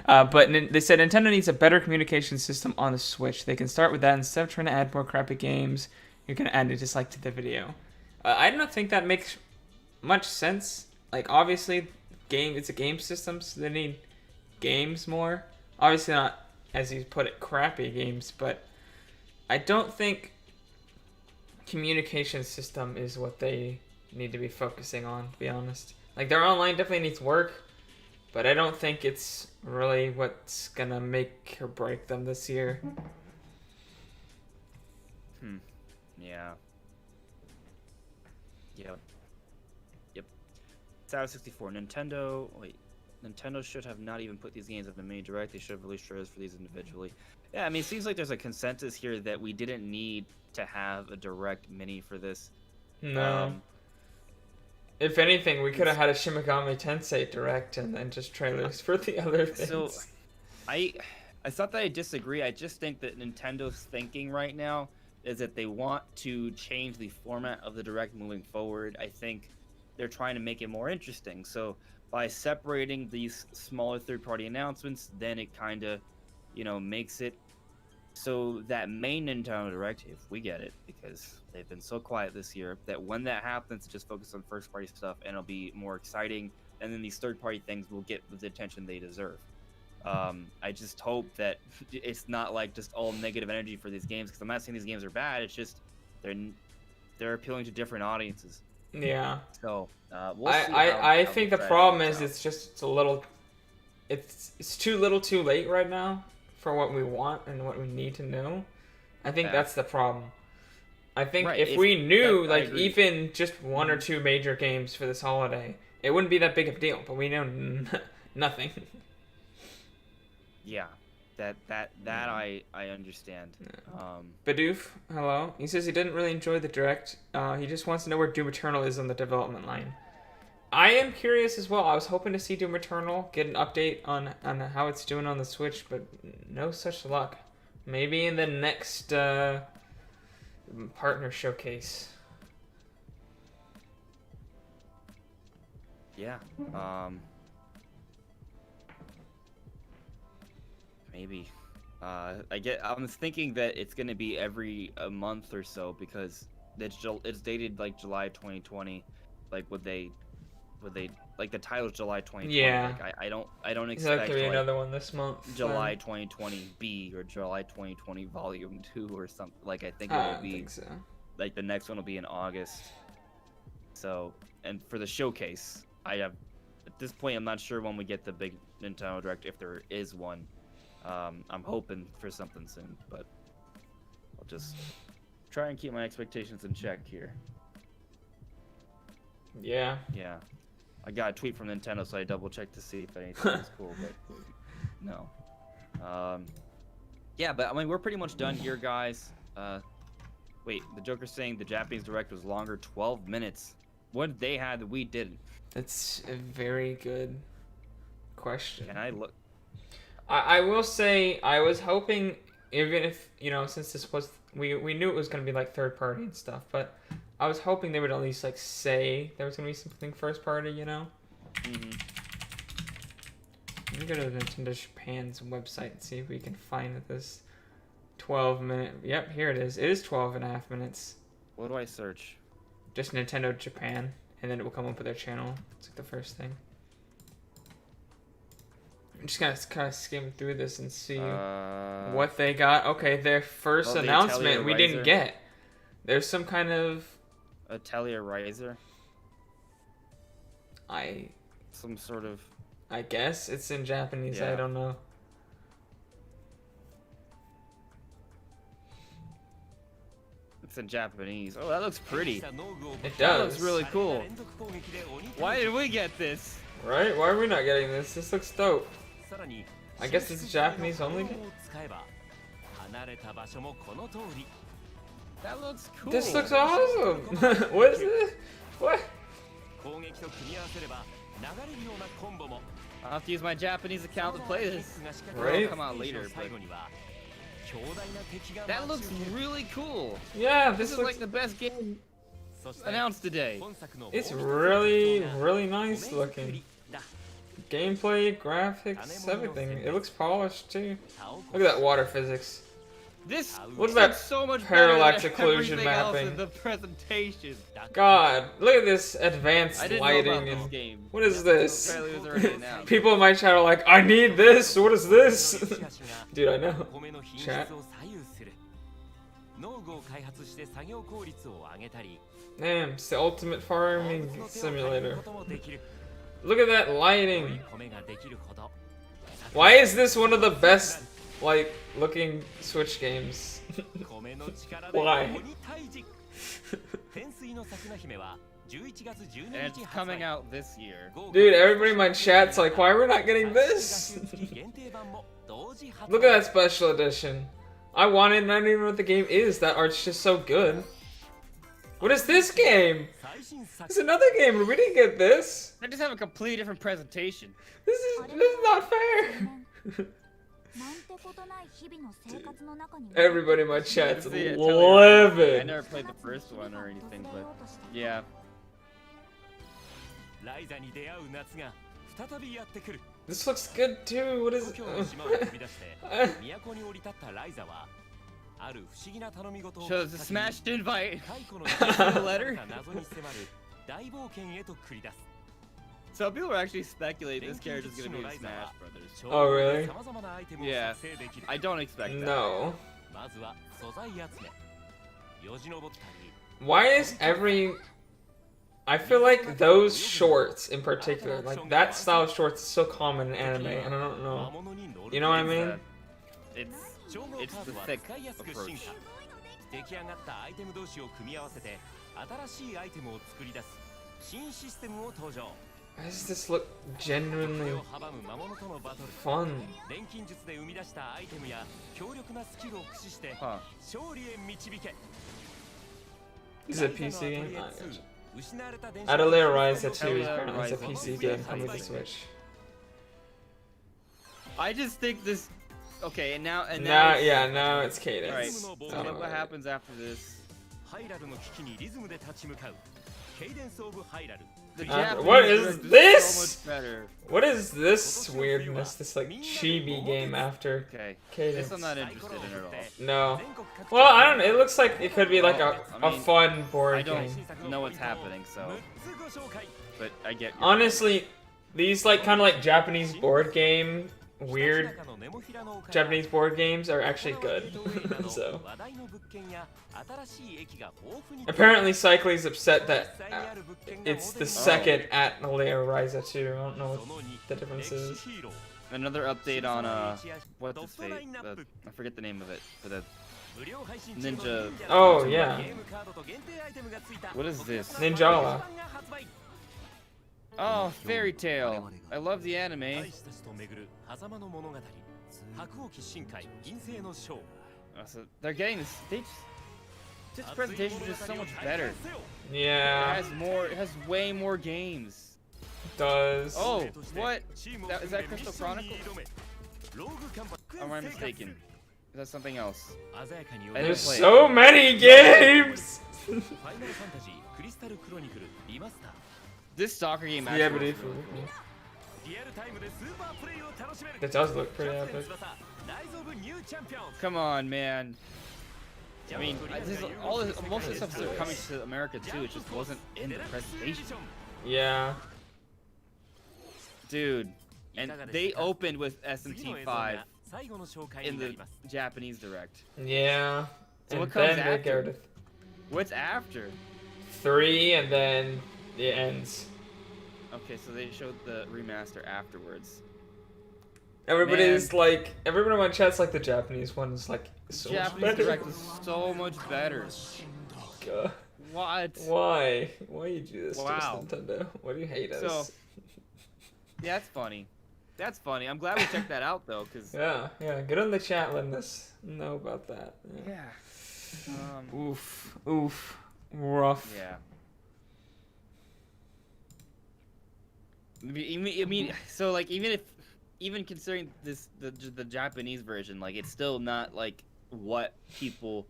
Speaker 1: But they said Nintendo needs a better communication system on the Switch. They can start with that instead of trying to add more crappy games. You can add it just like to the video. I don't think that makes much sense. Like obviously, it's a game system, so they need games more. Obviously not, as you put it, crappy games. But I don't think communication system is what they need to be focusing on, to be honest. Like their online definitely needs work, but I don't think it's really what's gonna make or break them this year.
Speaker 2: Yeah. Yep. Sour 64. Nintendo should have not even put these games in the main direct. They should have released trailers for these individually. Yeah, I mean, it seems like there's a consensus here that we didn't need to have a direct mini for this.
Speaker 1: No. If anything, we could have had a Shin Megami Tensei direct and then just trailers for the other things.
Speaker 2: So, I thought that I disagree. I just think that Nintendo's thinking right now is that they want to change the format of the direct moving forward. I think they're trying to make it more interesting. So by separating these smaller third-party announcements, then it kind of, makes it so that main Nintendo Direct, if we get it, because they've been so quiet this year, that when that happens, just focus on first-party stuff and it'll be more exciting. And then these third-party things will get the attention they deserve. I just hope that it's not like just all negative energy for these games, because I'm not saying these games are bad. It's just they're appealing to different audiences.
Speaker 1: Yeah.
Speaker 2: So we'll see
Speaker 1: I think the problem is
Speaker 2: out.
Speaker 1: it's a little, it's too little, too late right now for what we want and what we need to know. I think that's the problem. I think if we knew like even just one or two major games for this holiday, it wouldn't be that big of a deal. But we know nothing.
Speaker 2: Yeah, that I understand.
Speaker 1: Bidoof, hello. He says he didn't really enjoy the direct. He just wants to know where Doom Eternal is on the development line. I am curious as well. I was hoping to see Doom Eternal, get an update on how it's doing on the Switch, but no such luck. Maybe in the next partner showcase.
Speaker 2: Yeah. Maybe. I was thinking that it's gonna be every a month or so, because it's dated like July 2020. Like would they like the title's July 2020?
Speaker 1: Yeah.
Speaker 2: Like, I don't expect
Speaker 1: There's gonna be
Speaker 2: like,
Speaker 1: another one this month.
Speaker 2: July 2020 B or July 2020 Volume 2 or something. Like I think it will be.
Speaker 1: Think so.
Speaker 2: Like the next one will be in August. So, and for the showcase, at this point I'm not sure when we get the big Nintendo Direct, if there is one. I'm hoping for something soon, but I'll just try and keep my expectations in check here.
Speaker 1: Yeah.
Speaker 2: Yeah. I got a tweet from Nintendo, so I double checked to see if anything was cool, but no. Yeah, but I mean, we're pretty much done here, guys. Wait, the Joker's saying the Japanese Direct was longer, 12 minutes. What did they have that we didn't?
Speaker 1: That's a very good question.
Speaker 2: Can I look?
Speaker 1: I will say I was hoping, even if since this was we knew it was gonna be like third party and stuff, but I was hoping they would at least like say there was gonna be something first party,
Speaker 2: Mm-hmm.
Speaker 1: Let me go to Nintendo Japan's website and see if we can find this 12-minute. Yep, here it is. It is 12.5 minutes.
Speaker 2: What do I search?
Speaker 1: Just Nintendo Japan, and then it will come up with their channel. It's like the first thing. I'm just gonna kind of skim through this and see what they got. Okay, their first
Speaker 2: the
Speaker 1: announcement
Speaker 2: Atelier
Speaker 1: we didn't
Speaker 2: Riser.
Speaker 1: get. There's some kind of
Speaker 2: Atelier Riser.
Speaker 1: I
Speaker 2: Some sort of.
Speaker 1: guess it's in Japanese. I
Speaker 2: Yeah.
Speaker 1: don't know.
Speaker 2: It's in Japanese. Oh, that looks pretty.
Speaker 1: It
Speaker 2: That
Speaker 1: does.
Speaker 2: looks really cool. Why did we get this?
Speaker 1: Right? Why are we not getting this? This looks dope. I guess it's a Japanese only game.
Speaker 2: That looks cool.
Speaker 1: This looks awesome. What is this? What?
Speaker 2: I'll have to use my Japanese account to play this.
Speaker 1: Right?
Speaker 2: It'll come out later, but that looks really cool.
Speaker 1: Yeah,
Speaker 2: This
Speaker 1: this
Speaker 2: is
Speaker 1: looks.
Speaker 2: like the best game announced today.
Speaker 1: It's really, really nice looking. Gameplay, graphics, everything. It looks polished too. Look at that water physics.
Speaker 2: This
Speaker 1: What's
Speaker 2: looks
Speaker 1: that
Speaker 2: so much
Speaker 1: parallax
Speaker 2: better than
Speaker 1: occlusion
Speaker 2: everything else
Speaker 1: mapping?
Speaker 2: in the presentation.
Speaker 1: God, look at this advanced
Speaker 2: I didn't know about
Speaker 1: lighting
Speaker 2: this
Speaker 1: and
Speaker 2: game.
Speaker 1: what is this?
Speaker 2: Apparently it was already announced.
Speaker 1: People in my chat are like, I need this. What is this? Dude, I know. Chat. Damn, it's the ultimate farming simulator. Look at that lighting. Why is this one of the best, like, looking Switch games? Why?
Speaker 2: And it's coming out this year.
Speaker 1: Dude, everybody in my chat's like, why are we not getting this? Look at that special edition. I want it and I don't even know what the game is. That art's just so good. What is this game? It's another game. We didn't get this.
Speaker 2: They just have a completely different presentation.
Speaker 1: This is not fair. Everybody in my chat's
Speaker 2: See it, I
Speaker 1: livid.
Speaker 2: never played the first one or anything, but yeah.
Speaker 1: This looks good too. What is it?
Speaker 2: So it's a smashed invite. The letter. So people are actually speculating this character's gonna be in Smash Brothers.
Speaker 1: Oh really?
Speaker 2: Yeah, I don't expect that.
Speaker 1: No. Why is every... I feel like those shorts in particular, like that style of shorts is so common in anime, and I don't know. You know what I mean?
Speaker 2: It's the thick approach.
Speaker 1: Why does this look genuinely fun?
Speaker 2: Huh.
Speaker 1: This is a PC game? Oh, gotcha. Atelier Riser 2 is apparently a PC game coming to the Switch.
Speaker 2: I just think this. Okay, and now
Speaker 1: Now,
Speaker 2: it's-
Speaker 1: yeah, now it's
Speaker 2: All right.
Speaker 1: Cadence.
Speaker 2: So
Speaker 1: Oh,
Speaker 2: look what happens after this. The Japanese
Speaker 1: what is
Speaker 2: version
Speaker 1: this?
Speaker 2: So much better.
Speaker 1: What is this weirdness? This like chibi game after
Speaker 2: Okay.
Speaker 1: Cadence?
Speaker 2: This I'm not interested in at all.
Speaker 1: No. Well, I don't know. It looks like it could be like
Speaker 2: Well, I
Speaker 1: a
Speaker 2: mean,
Speaker 1: fun
Speaker 2: I
Speaker 1: board
Speaker 2: don't
Speaker 1: game.
Speaker 2: know what's happening, so. But I get. your
Speaker 1: Honestly, these like kind of like Japanese board game, weird Japanese board games are actually good. So apparently, Cycly's upset that it's the second at Atelier Riser 2. I don't know what the difference is.
Speaker 2: Another update on what's its fate? I forget the name of it. For the Ninja.
Speaker 1: Oh yeah,
Speaker 2: What is this?
Speaker 1: Ninjala.
Speaker 2: Oh, Fairy Tale. I love the anime. So they're getting this. This presentation is just so much better.
Speaker 1: Yeah,
Speaker 2: It has way more games.
Speaker 1: does.
Speaker 2: Oh, what? Is that Crystal Chronicles? Or am I mistaken? Is that something else? I didn't
Speaker 1: There's
Speaker 2: play it.
Speaker 1: so many games.
Speaker 2: This soccer game
Speaker 1: Yeah,
Speaker 2: actually
Speaker 1: but
Speaker 2: looks
Speaker 1: it,
Speaker 2: really cool.
Speaker 1: it does look pretty epic.
Speaker 2: Come on, man. I mean, most of the stuff is coming to America too. It just wasn't in the presentation.
Speaker 1: Yeah.
Speaker 2: Dude, And they opened with SMT5 in the Japanese direct.
Speaker 1: Yeah.
Speaker 2: So
Speaker 1: and
Speaker 2: what comes
Speaker 1: then they go
Speaker 2: after?
Speaker 1: to
Speaker 2: What's after?
Speaker 1: 3, and then it ends.
Speaker 2: Okay, so they showed the remaster afterwards.
Speaker 1: Everybody's like, everyone in my chat's like the Japanese one is like so much
Speaker 2: Japanese
Speaker 1: better.
Speaker 2: direct is so much better.
Speaker 1: God.
Speaker 2: What?
Speaker 1: Why? Why you do this
Speaker 2: Wow.
Speaker 1: to us, Nintendo? Why do you hate us?
Speaker 2: So, yeah, that's funny. That's funny. I'm glad we checked that out though, cause
Speaker 1: yeah, get on the chat, letting us know about that.
Speaker 2: yeah.
Speaker 1: Oof, rough.
Speaker 2: Yeah. I mean, so like even considering this the Japanese version, like it's still not like what people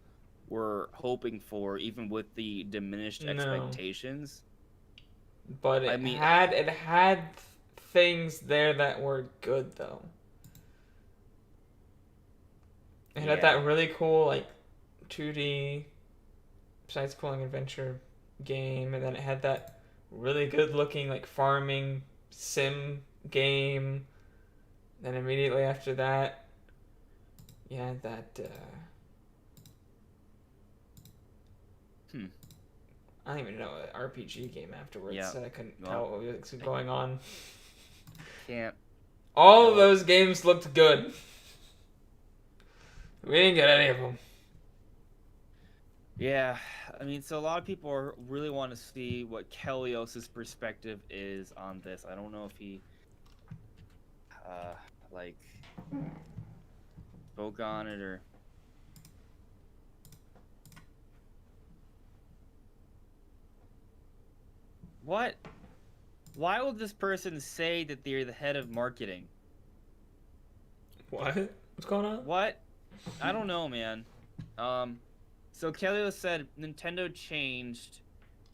Speaker 2: were hoping for, even with the diminished
Speaker 1: No.
Speaker 2: expectations.
Speaker 1: But it had things there that were good though. It had that really cool like 2D side-scrolling adventure game, and then it had that really good looking like farming sim game. Then immediately after that, you had that I don't even know, an RPG game afterwards.
Speaker 2: Yeah.
Speaker 1: So I couldn't tell what was going on.
Speaker 2: Can't.
Speaker 1: All of those games looked good. We didn't get any of them.
Speaker 2: Yeah, I mean, so a lot of people really want to see what Kelios's perspective is on this. I don't know if he, like, spoke on it or. What? Why would this person say that they're the head of marketing?
Speaker 1: What? What's going on?
Speaker 2: What? I don't know, man. So Kelios said Nintendo changed,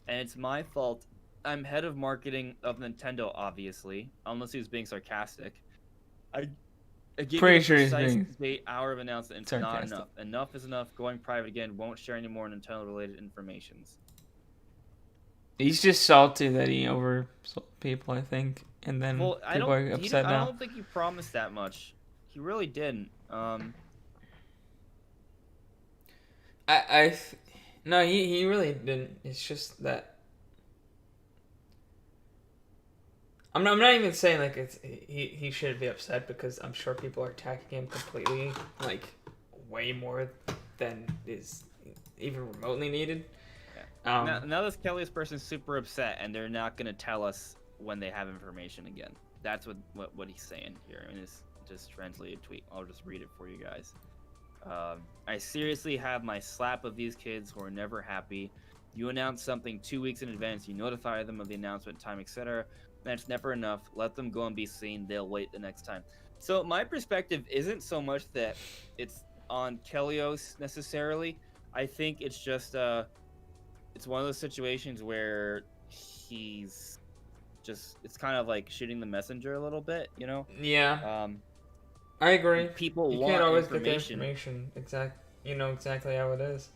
Speaker 2: and it's my fault. I'm head of marketing of Nintendo, obviously, unless he was being sarcastic. I give
Speaker 1: Pretty
Speaker 2: you
Speaker 1: sure
Speaker 2: a
Speaker 1: he's
Speaker 2: precise
Speaker 1: being
Speaker 2: date, hour of announcement. It's not
Speaker 1: sarcastic.
Speaker 2: enough. Enough is enough. Going private again. Won't share any more Nintendo-related informations.
Speaker 1: He's just salty that he oversold people, I think, and then
Speaker 2: Well,
Speaker 1: people are upset
Speaker 2: I
Speaker 1: now.
Speaker 2: don't think he promised that much. He really didn't.
Speaker 1: No, he really didn't. It's just that I'm not even saying like it's he shouldn't be upset, because I'm sure people are attacking him completely, like way more than is even remotely needed.
Speaker 2: Now this Kelios person's super upset, and they're not gonna tell us when they have information again. That's what he's saying here. I mean, it's just translated tweet. I'll just read it for you guys. I seriously have my slap of these kids who are never happy. You announce something 2 weeks in advance, you notify them of the announcement time, etc. That's never enough. Let them go and be seen. They'll wait the next time. So my perspective isn't so much that it's on Kelios necessarily. I think it's just it's one of those situations where he's just, it's kind of like shooting the messenger a little bit, you know?
Speaker 1: Yeah. I agree.
Speaker 2: People
Speaker 1: you
Speaker 2: want
Speaker 1: can't always
Speaker 2: information.
Speaker 1: get the information. You know exactly how it is.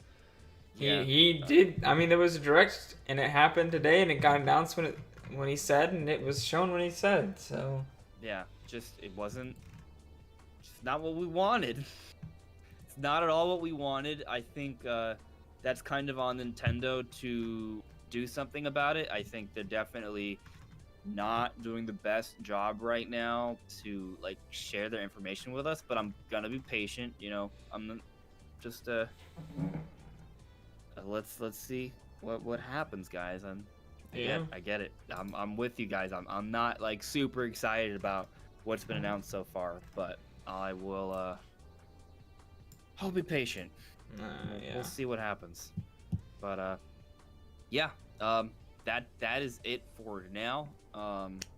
Speaker 2: Yeah.
Speaker 1: He did. I mean, there was a direct, and it happened today, and it got announced when he said, and it was shown when he said. So.
Speaker 2: Yeah, it wasn't. It's not what we wanted. It's not at all what we wanted. I think that's kind of on Nintendo to do something about it. I think they're definitely not doing the best job right now to like share their information with us, but I'm gonna be patient, you know. I'm just let's see what happens, guys. I get it. I'm with you guys. I'm not like super excited about what's been announced so far, but I will I'll be patient. We'll see what happens. But yeah, that is it for now.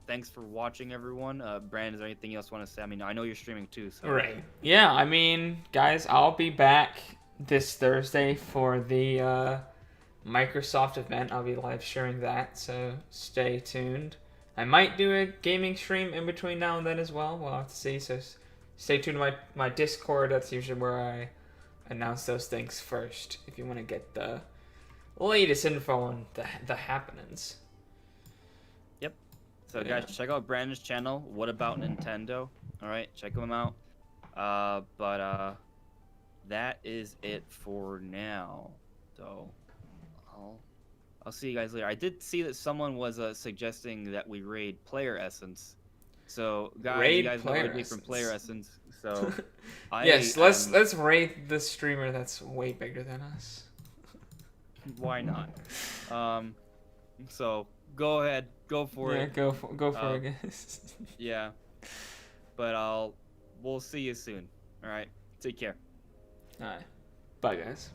Speaker 2: Thanks for watching, everyone. Brandon, is there anything else you want to say? I mean, I know you're streaming too, so.
Speaker 1: Right. Yeah, I mean, guys, I'll be back this Thursday for the Microsoft event. I'll be live sharing that, so stay tuned. I might do a gaming stream in between now and then as well. We'll have to see, so stay tuned to my Discord. That's usually where I announce those things first, if you want to get the latest info on the happenings.
Speaker 2: So guys, check out Brandon's channel. What About Nintendo? All right, check him out. That is it for now. So I'll see you guys later. I did see that someone was suggesting that we raid Player Essence. So guys,
Speaker 1: Raid
Speaker 2: you guys know
Speaker 1: Player
Speaker 2: me from
Speaker 1: Essence.
Speaker 2: Player Essence. So
Speaker 1: Yes, let's rate the streamer that's way bigger than us.
Speaker 2: Why not? So go ahead, go for
Speaker 1: Yeah,
Speaker 2: it.
Speaker 1: go for it, guys.
Speaker 2: Yeah. But we'll see you soon. All right. Take care.
Speaker 1: All right, bye, guys.